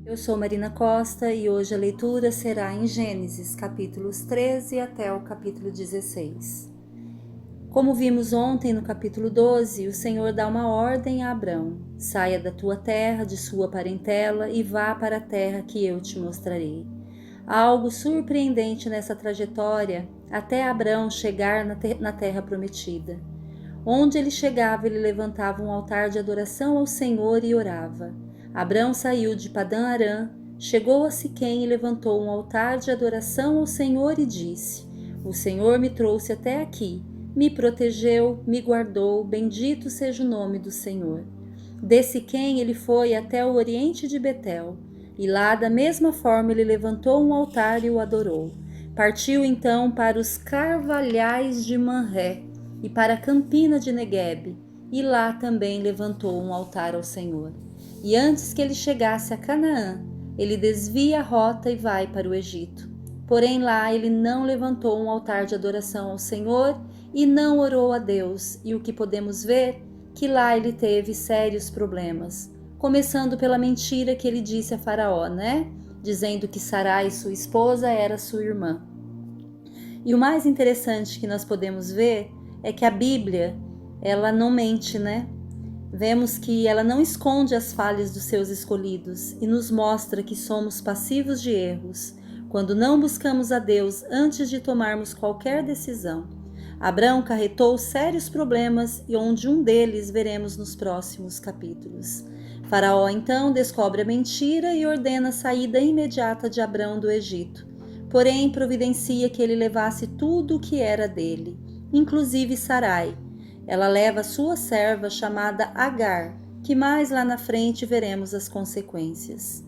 Eu sou Marina Costa e hoje a leitura será em Gênesis, capítulos 13 até o capítulo 16. Como vimos ontem no capítulo 12, o Senhor dá uma ordem a Abrão: saia da tua terra, de sua parentela e vá para a terra que eu te mostrarei. Há algo surpreendente nessa trajetória até Abrão chegar na terra prometida. Onde ele chegava, ele levantava um altar de adoração ao Senhor e orava. Abrão saiu de Padã-Arã, chegou a Siquém e levantou um altar de adoração ao Senhor e disse: O Senhor me trouxe até aqui, me protegeu, me guardou, bendito seja o nome do Senhor. De Siquém ele foi até o oriente de Betel, e lá da mesma forma ele levantou um altar e o adorou. Partiu então para os carvalhais de Manré e para a campina de Neguebe, e lá também levantou um altar ao Senhor. E antes que ele chegasse a Canaã, ele desvia a rota e vai para o Egito. Porém lá ele não levantou um altar de adoração ao Senhor e não orou a Deus, e o que podemos ver? Que lá ele teve sérios problemas, começando pela mentira que ele disse a Faraó, dizendo que Sarai, sua esposa, era sua irmã. E o mais interessante que nós podemos ver é que a Bíblia, ela não mente, Vemos que ela não esconde as falhas dos seus escolhidos e nos mostra que somos passivos de erros, quando não buscamos a Deus antes de tomarmos qualquer decisão. Abrão carretou sérios problemas e onde um deles veremos nos próximos capítulos. Faraó então descobre a mentira e ordena a saída imediata de Abrão do Egito, porém providencia que ele levasse tudo o que era dele, inclusive Sarai. Ela leva sua serva chamada Agar, que mais lá na frente veremos as consequências.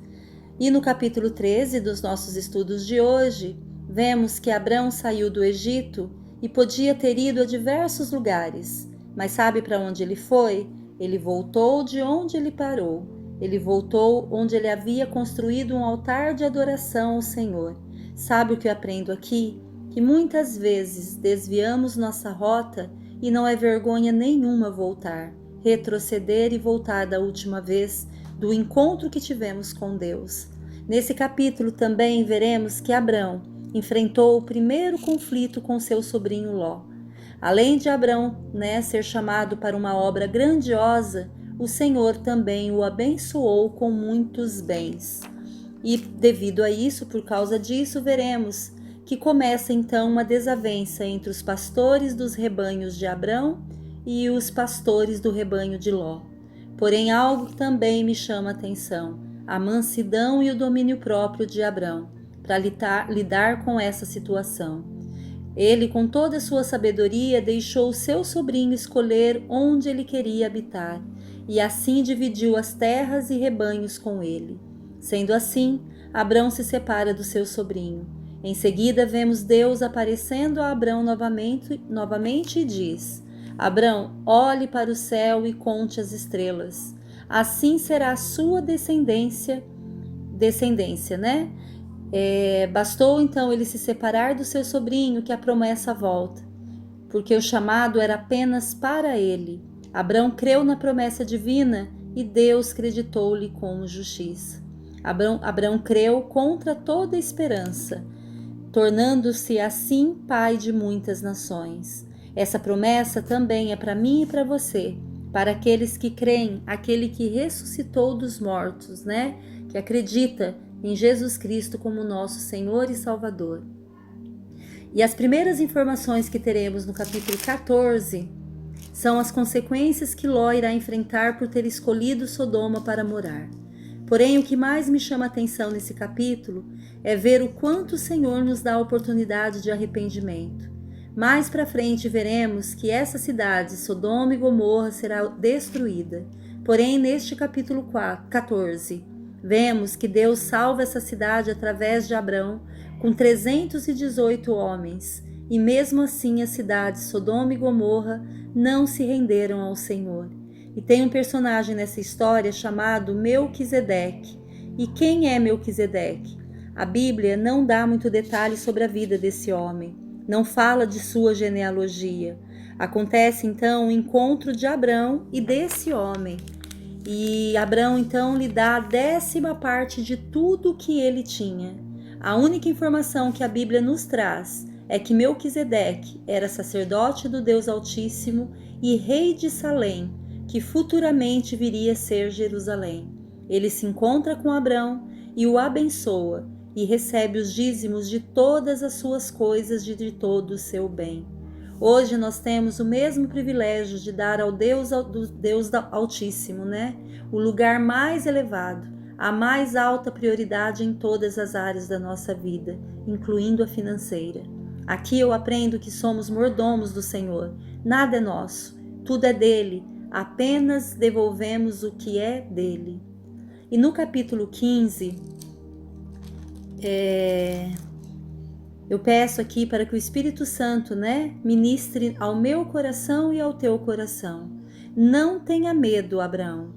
E no capítulo 13 dos nossos estudos de hoje, vemos que Abrão saiu do Egito e podia ter ido a diversos lugares, mas sabe para onde ele foi? Ele voltou de onde ele parou. Ele voltou onde ele havia construído um altar de adoração ao Senhor. Sabe o que eu aprendo aqui? Que muitas vezes desviamos nossa rota e não é vergonha nenhuma voltar, retroceder e voltar da última vez, do encontro que tivemos com Deus. Nesse capítulo também veremos que Abrão enfrentou o primeiro conflito com seu sobrinho Ló. Além de Abrão, ser chamado para uma obra grandiosa, o Senhor também o abençoou com muitos bens. E devido a isso, por causa disso, veremos que começa então uma desavença entre os pastores dos rebanhos de Abrão e os pastores do rebanho de Ló. Porém, algo também me chama a atenção: a mansidão e o domínio próprio de Abrão para lidar com essa situação. Ele, com toda a sua sabedoria, deixou o seu sobrinho escolher onde ele queria habitar, e assim dividiu as terras e rebanhos com ele. Sendo assim, Abrão se separa do seu sobrinho. Em seguida, vemos Deus aparecendo a Abrão novamente e diz: Abrão, olhe para o céu e conte as estrelas. Assim será a sua descendência, Bastou então ele se separar do seu sobrinho que a promessa volta, porque o chamado era apenas para ele. Abrão creu na promessa divina e Deus creditou-lhe como justiça. Abrão creu contra toda esperança, tornando-se assim pai de muitas nações. Essa promessa também é para mim e para você, para aqueles que creem, aquele que ressuscitou dos mortos, que acredita em Jesus Cristo como nosso Senhor e Salvador. E as primeiras informações que teremos no capítulo 14 são as consequências que Ló irá enfrentar por ter escolhido Sodoma para morar. Porém, o que mais me chama a atenção nesse capítulo é ver o quanto o Senhor nos dá a oportunidade de arrependimento. Mais para frente veremos que essa cidade, Sodoma e Gomorra, será destruída. Porém, neste capítulo 14, vemos que Deus salva essa cidade através de Abrão, com 318 homens, e mesmo assim a cidade, Sodoma e Gomorra, não se renderam ao Senhor. E tem um personagem nessa história chamado Melquisedeque. E quem é Melquisedeque? A Bíblia não dá muito detalhe sobre a vida desse homem, não fala de sua genealogia. Acontece então o encontro de Abrão e desse homem. E Abrão então lhe dá a 10ª parte de tudo que ele tinha. A única informação que a Bíblia nos traz é que Melquisedeque era sacerdote do Deus Altíssimo e rei de Salém, que futuramente viria a ser Jerusalém. Ele se encontra com Abrão e o abençoa e recebe os dízimos de todas as suas coisas e de todo o seu bem. Hoje nós temos o mesmo privilégio de dar ao Deus Altíssimo, o lugar mais elevado, a mais alta prioridade em todas as áreas da nossa vida, incluindo a financeira. Aqui eu aprendo que somos mordomos do Senhor. Nada é nosso, tudo é dele, apenas devolvemos o que é dele. E no capítulo 15, eu peço aqui para que o Espírito Santo, ministre ao meu coração e ao teu coração. Não tenha medo, Abraão.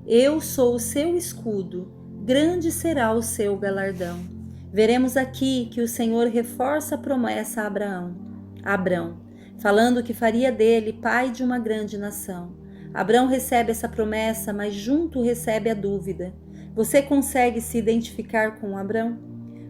Eu sou o seu escudo, grande será o seu galardão. Veremos aqui que o Senhor reforça a promessa a Abrão, falando que faria dele pai de uma grande nação. Abrão recebe essa promessa, mas junto recebe a dúvida. Você consegue se identificar com Abrão?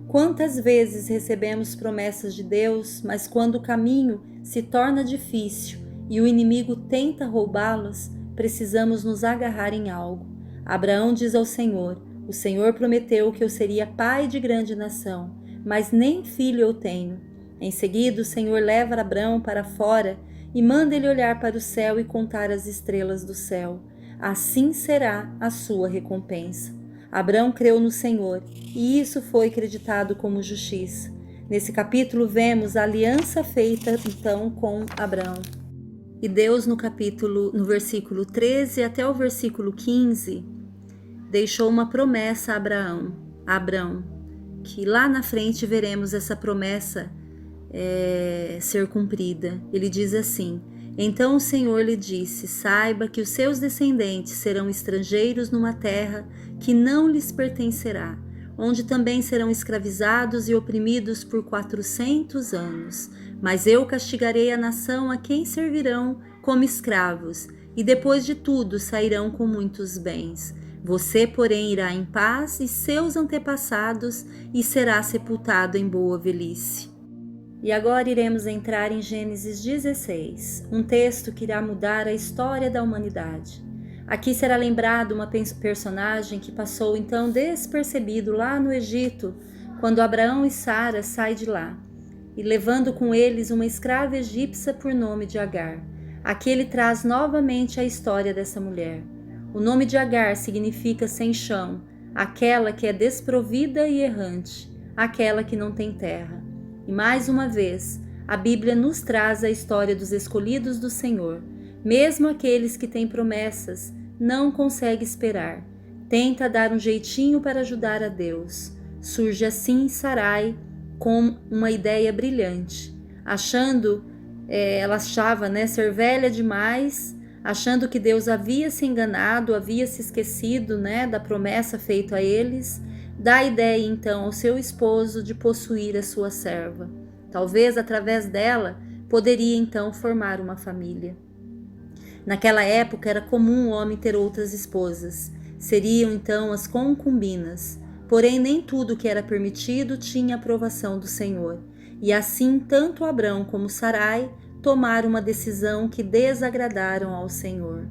Quantas vezes recebemos promessas de Deus, mas quando o caminho se torna difícil e o inimigo tenta roubá-las, precisamos nos agarrar em algo. Abraão diz ao Senhor: o Senhor prometeu que eu seria pai de grande nação, mas nem filho eu tenho. Em seguida, o Senhor leva Abraão para fora e manda ele olhar para o céu e contar as estrelas do céu. Assim será a sua recompensa. Abrão creu no Senhor e isso foi acreditado como justiça. Nesse capítulo vemos a aliança feita então com Abrão. E Deus no versículo 13 até o versículo 15, deixou uma promessa a Abrão, que lá na frente veremos essa promessa ser cumprida. Ele diz assim: então o Senhor lhe disse: saiba que os seus descendentes serão estrangeiros numa terra que não lhes pertencerá, onde também serão escravizados e oprimidos por 400 anos. Mas eu castigarei a nação a quem servirão como escravos, e depois de tudo sairão com muitos bens. Você, porém, irá em paz, e seus antepassados, e será sepultado em boa velhice. E agora iremos entrar em Gênesis 16, um texto que irá mudar a história da humanidade. Aqui será lembrado uma personagem que passou então despercebido lá no Egito, quando Abraão e Sara saem de lá, e levando com eles uma escrava egípcia por nome de Agar. Aqui ele traz novamente a história dessa mulher. O nome de Agar significa sem chão, aquela que é desprovida e errante, aquela que não tem terra. E mais uma vez, a Bíblia nos traz a história dos escolhidos do Senhor. Mesmo aqueles que têm promessas, não conseguem esperar. Tenta dar um jeitinho para ajudar a Deus. Surge assim Sarai com uma ideia brilhante. Ela achava ser velha demais, achando que Deus havia se enganado, havia se esquecido da promessa feita a eles. Dá ideia então ao seu esposo de possuir a sua serva. Talvez através dela poderia então formar uma família. Naquela época era comum o homem ter outras esposas. Seriam então as concubinas. Porém nem tudo que era permitido tinha aprovação do Senhor. E assim tanto Abrão como Sarai tomaram uma decisão que desagradaram ao Senhor.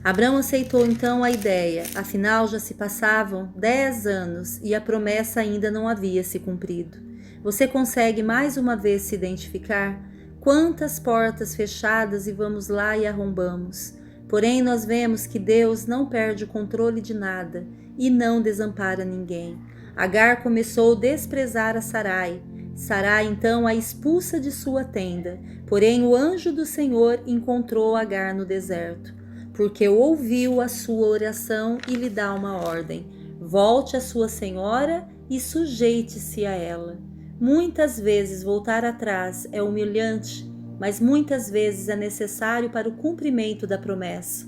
Abrão aceitou então a ideia, afinal já se passavam 10 anos e a promessa ainda não havia se cumprido. Você consegue mais uma vez se identificar? Quantas portas fechadas e vamos lá e arrombamos. Porém nós vemos que Deus não perde o controle de nada e não desampara ninguém. Agar começou a desprezar a Sarai. Sarai então a expulsa de sua tenda. Porém o anjo do Senhor encontrou Agar no deserto, porque ouviu a sua oração e lhe dá uma ordem: volte à sua senhora e sujeite-se a ela. Muitas vezes voltar atrás é humilhante, mas muitas vezes é necessário para o cumprimento da promessa.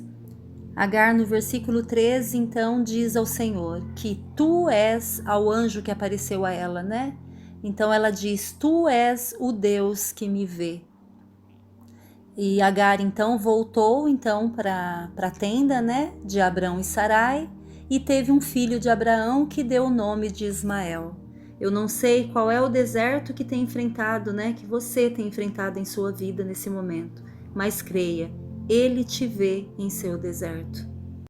Agar no versículo 13 então diz ao Senhor que tu és, ao anjo que apareceu a ela, Então ela diz: tu és o Deus que me vê. E Agar então voltou então para a tenda, né, de Abrão e Sarai, e teve um filho de Abraão que deu o nome de Ismael. Eu não sei qual é o deserto que tem enfrentado, né, que você tem enfrentado em sua vida nesse momento, mas creia, Ele te vê em seu deserto.